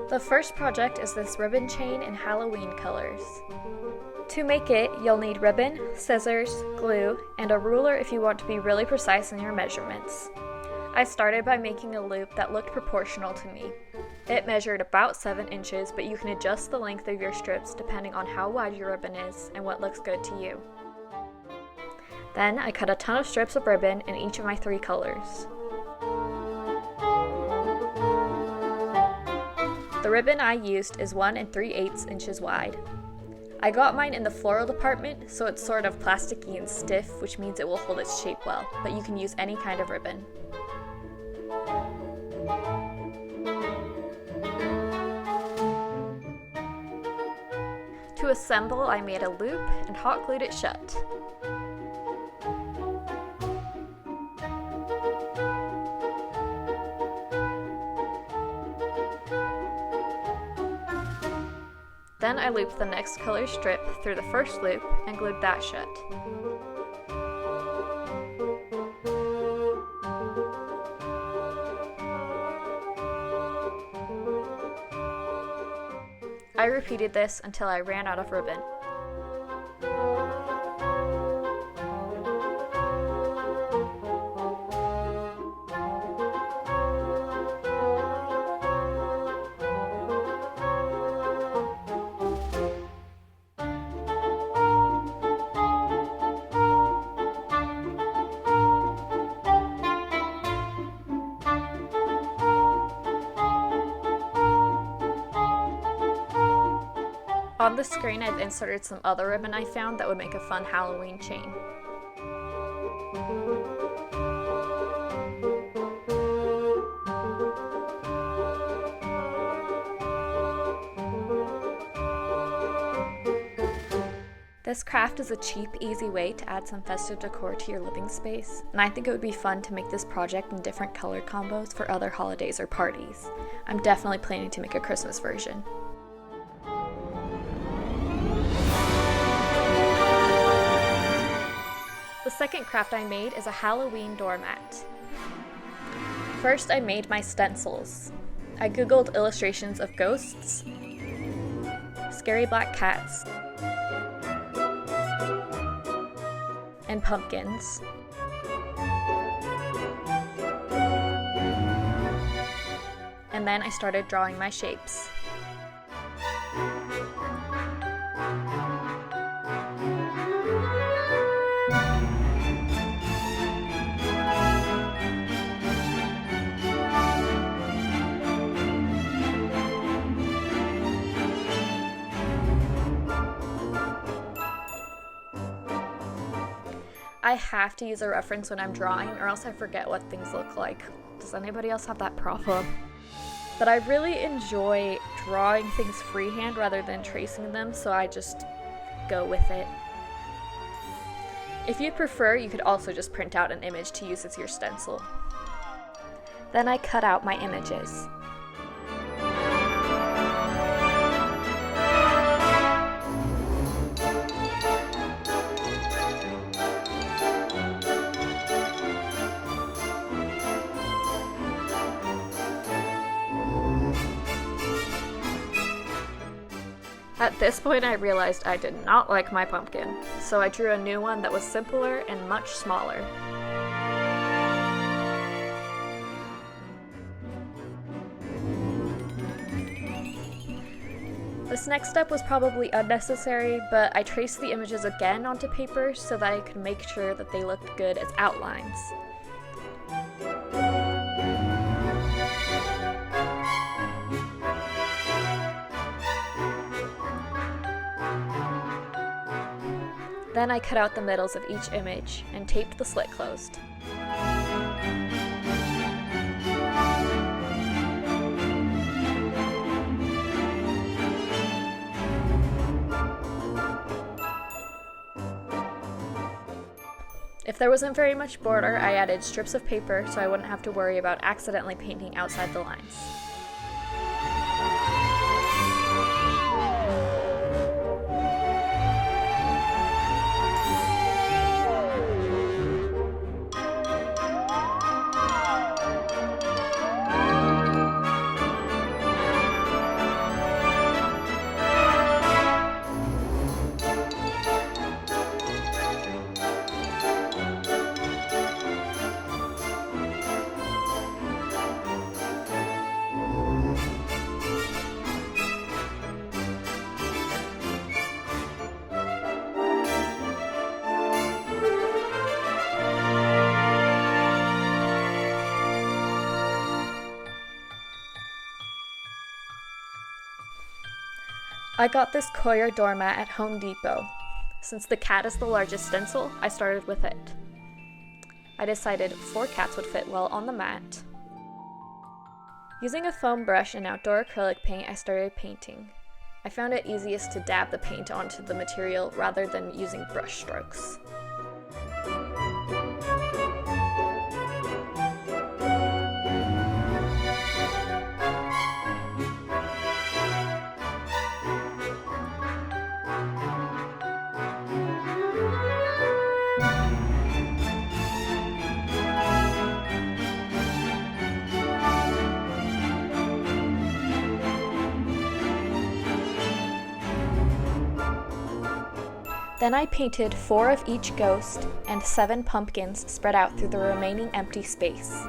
The first project is this ribbon chain in Halloween colors. To make it, you'll need ribbon, scissors, glue, and a ruler if you want to be really precise in your measurements. I started by making a loop that looked proportional to me. It measured about 7 inches, but you can adjust the length of your strips depending on how wide your ribbon is and what looks good to you. Then I cut a ton of strips of ribbon in each of my 3 colors. The ribbon I used is 1 3/8 inches wide. I got mine in the floral department, so it's sort of plasticky and stiff, which means it will hold its shape well, but you can use any kind of ribbon. To assemble, I made a loop and hot glued it shut. Then I looped the next color strip through the first loop and glued that shut. I repeated this until I ran out of ribbon. On the screen, I've inserted some other ribbon I found that would make a fun Halloween chain. This craft is a cheap, easy way to add some festive decor to your living space, and I think it would be fun to make this project in different color combos for other holidays or parties. I'm definitely planning to make a Christmas version. The second craft I made is a Halloween doormat. First, I made my stencils. I googled illustrations of ghosts, scary black cats, and pumpkins. And then I started drawing my shapes. I have to use a reference when I'm drawing or else I forget what things look like. Does anybody else have that problem? But I really enjoy drawing things freehand rather than tracing them, so I just go with it. If you'd prefer, you could also just print out an image to use as your stencil. Then I cut out my images. At this point, I realized I did not like my pumpkin, so I drew a new one that was simpler and much smaller. This next step was probably unnecessary, but I traced the images again onto paper so that I could make sure that they looked good as outlines. Then I cut out the middles of each image and taped the slit closed. If there wasn't very much border, I added strips of paper so I wouldn't have to worry about accidentally painting outside the lines. I got this Coir doormat at Home Depot. Since the cat is the largest stencil, I started with it. I decided 4 cats would fit well on the mat. Using a foam brush and outdoor acrylic paint, I started painting. I found it easiest to dab the paint onto the material rather than using brush strokes. Then I painted 4 of each ghost and 7 pumpkins spread out through the remaining empty space.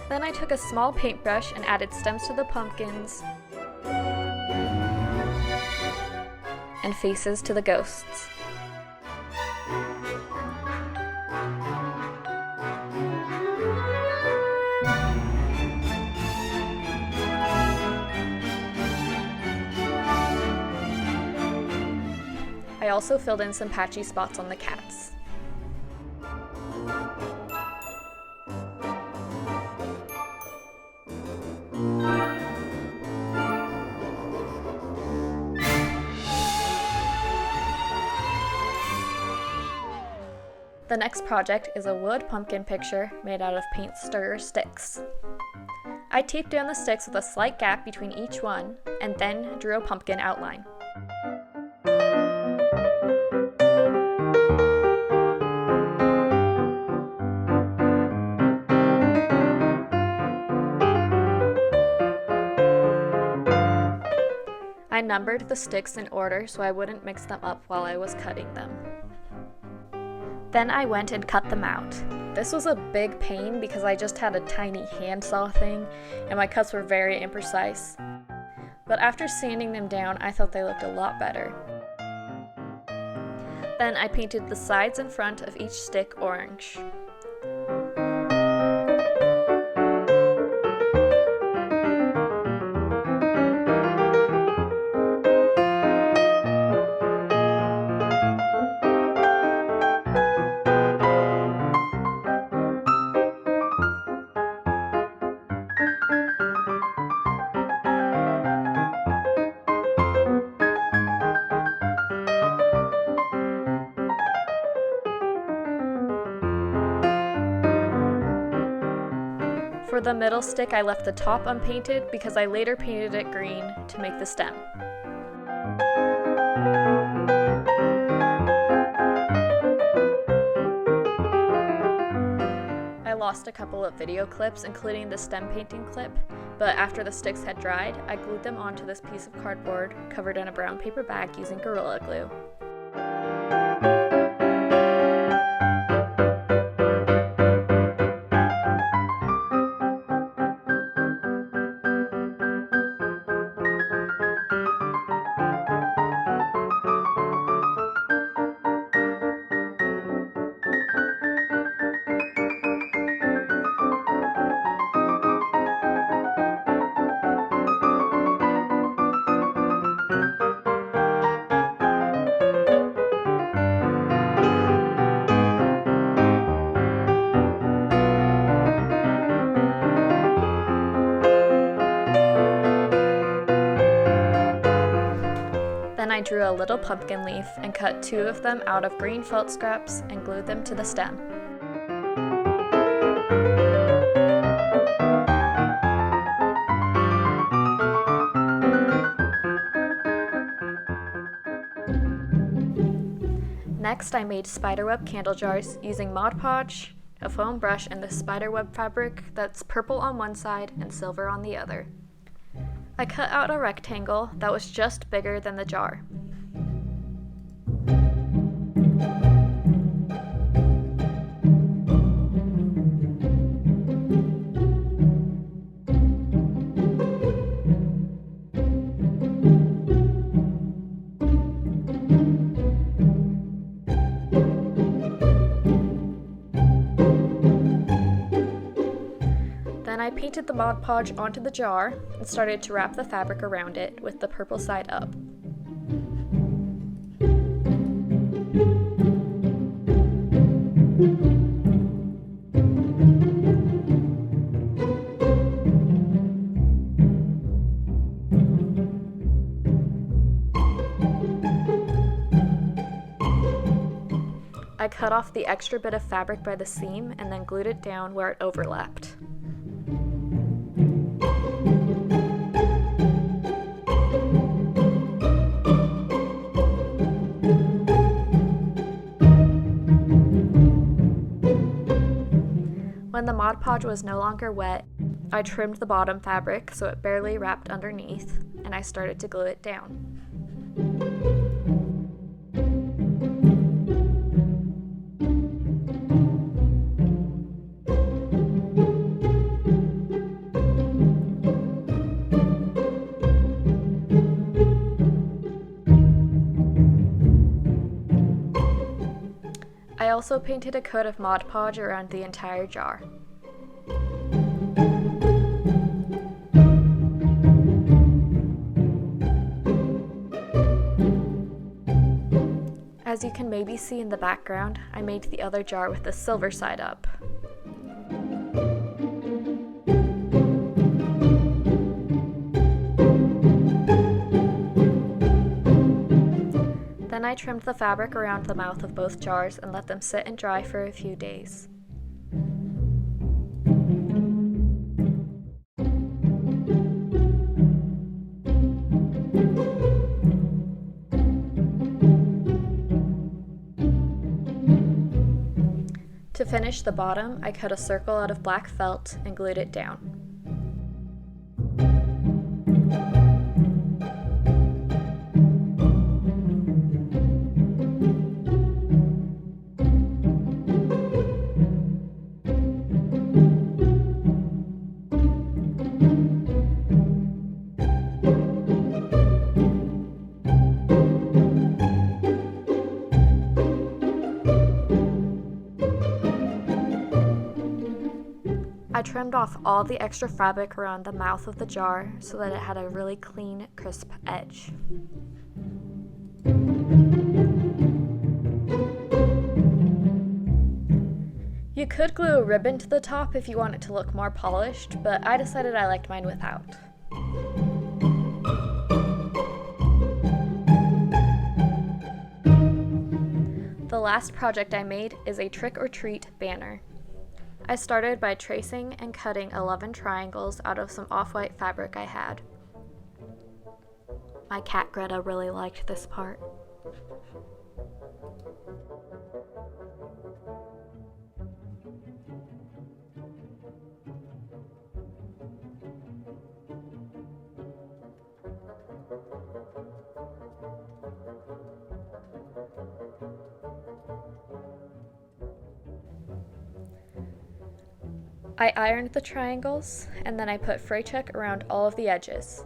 Then I took a small paintbrush and added stems to the pumpkins and faces to the ghosts. I also filled in some patchy spots on the cats. The next project is a wood pumpkin picture made out of paint stirrer sticks. I taped down the sticks with a slight gap between each one and then drew a pumpkin outline. I numbered the sticks in order so I wouldn't mix them up while I was cutting them. Then I went and cut them out. This was a big pain because I just had a tiny handsaw thing and my cuts were very imprecise. But after sanding them down, I thought they looked a lot better. Then I painted the sides and front of each stick orange. For the middle stick, I left the top unpainted because I later painted it green to make the stem. I lost a couple of video clips, including the stem painting clip, but after the sticks had dried, I glued them onto this piece of cardboard covered in a brown paper bag using Gorilla Glue. Then I drew a little pumpkin leaf and cut 2 of them out of green felt scraps and glued them to the stem. Next, I made spiderweb candle jars using Mod Podge, a foam brush, and the spiderweb fabric that's purple on one side and silver on the other. I cut out a rectangle that was just bigger than the jar. Then I painted the Mod Podge onto the jar and started to wrap the fabric around it with the purple side up. I cut off the extra bit of fabric by the seam and then glued it down where it overlapped. When the Mod Podge was no longer wet, I trimmed the bottom fabric so it barely wrapped underneath, and I started to glue it down. I also painted a coat of Mod Podge around the entire jar. As you can maybe see in the background, I made the other jar with the silver side up. Then I trimmed the fabric around the mouth of both jars and let them sit and dry for a few days. To finish the bottom, I cut a circle out of black felt and glued it down. I trimmed off all the extra fabric around the mouth of the jar so that it had a really clean, crisp edge. You could glue a ribbon to the top if you want it to look more polished, but I decided I liked mine without. The last project I made is a trick or treat banner. I started by tracing and cutting 11 triangles out of some off-white fabric I had. My cat Greta really liked this part. I ironed the triangles, and then I put fray check around all of the edges.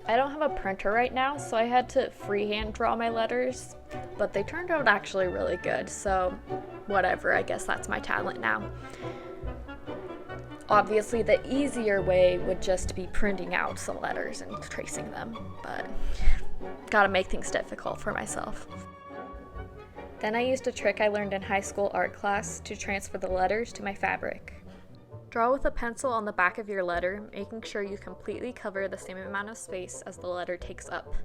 I don't have a printer right now, so I had to freehand draw my letters, but they turned out actually really good, so whatever, I guess that's my talent now. Obviously, the easier way would just be printing out some letters and tracing them, but gotta make things difficult for myself. Then I used a trick I learned in high school art class to transfer the letters to my fabric. Draw with a pencil on the back of your letter, making sure you completely cover the same amount of space as the letter takes up.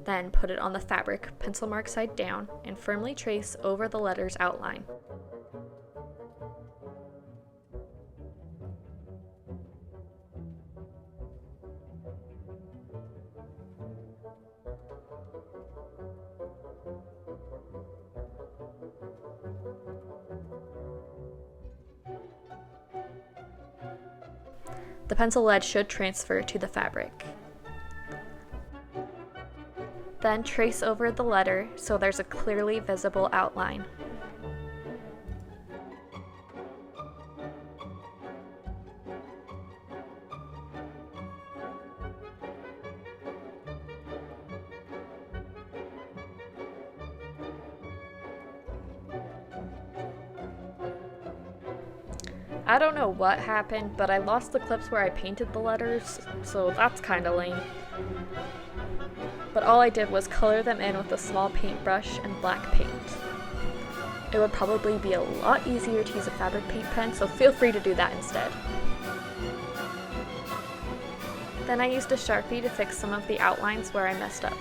Then put it on the fabric, pencil mark side down, and firmly trace over the letter's outline. The pencil lead should transfer to the fabric. Then trace over the letter so there's a clearly visible outline. I don't know what happened, but I lost the clips where I painted the letters, so that's kinda lame. But all I did was color them in with a small paintbrush and black paint. It would probably be a lot easier to use a fabric paint pen, so feel free to do that instead. Then I used a Sharpie to fix some of the outlines where I messed up.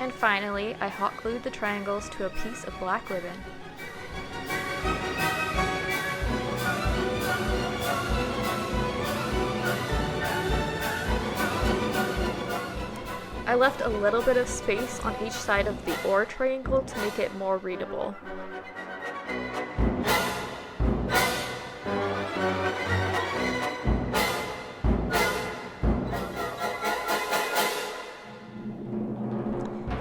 And finally, I hot glued the triangles to a piece of black ribbon. I left a little bit of space on each side of the OR triangle to make it more readable.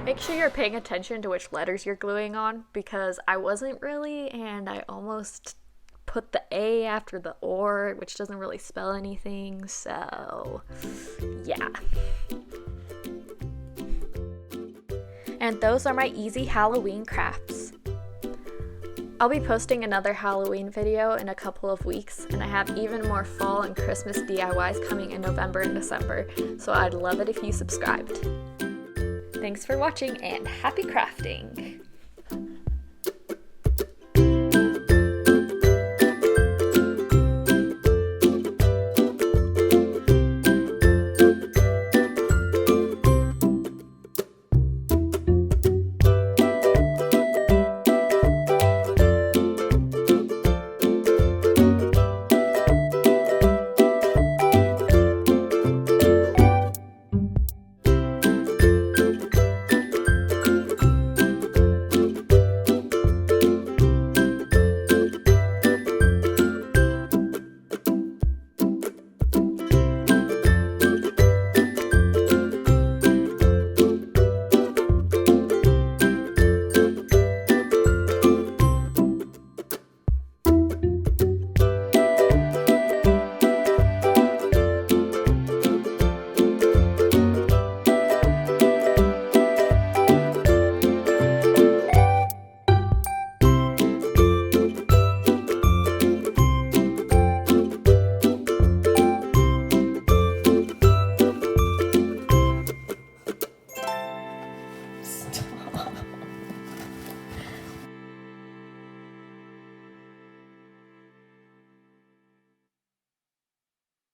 Make sure you're paying attention to which letters you're gluing on, because I wasn't really, and I almost put the A after the OR, which doesn't really spell anything, so yeah. And those are my easy Halloween crafts. I'll be posting another Halloween video in a couple of weeks, and I have even more fall and Christmas DIYs coming in November and December, so I'd love it if you subscribed. Thanks for watching and happy crafting!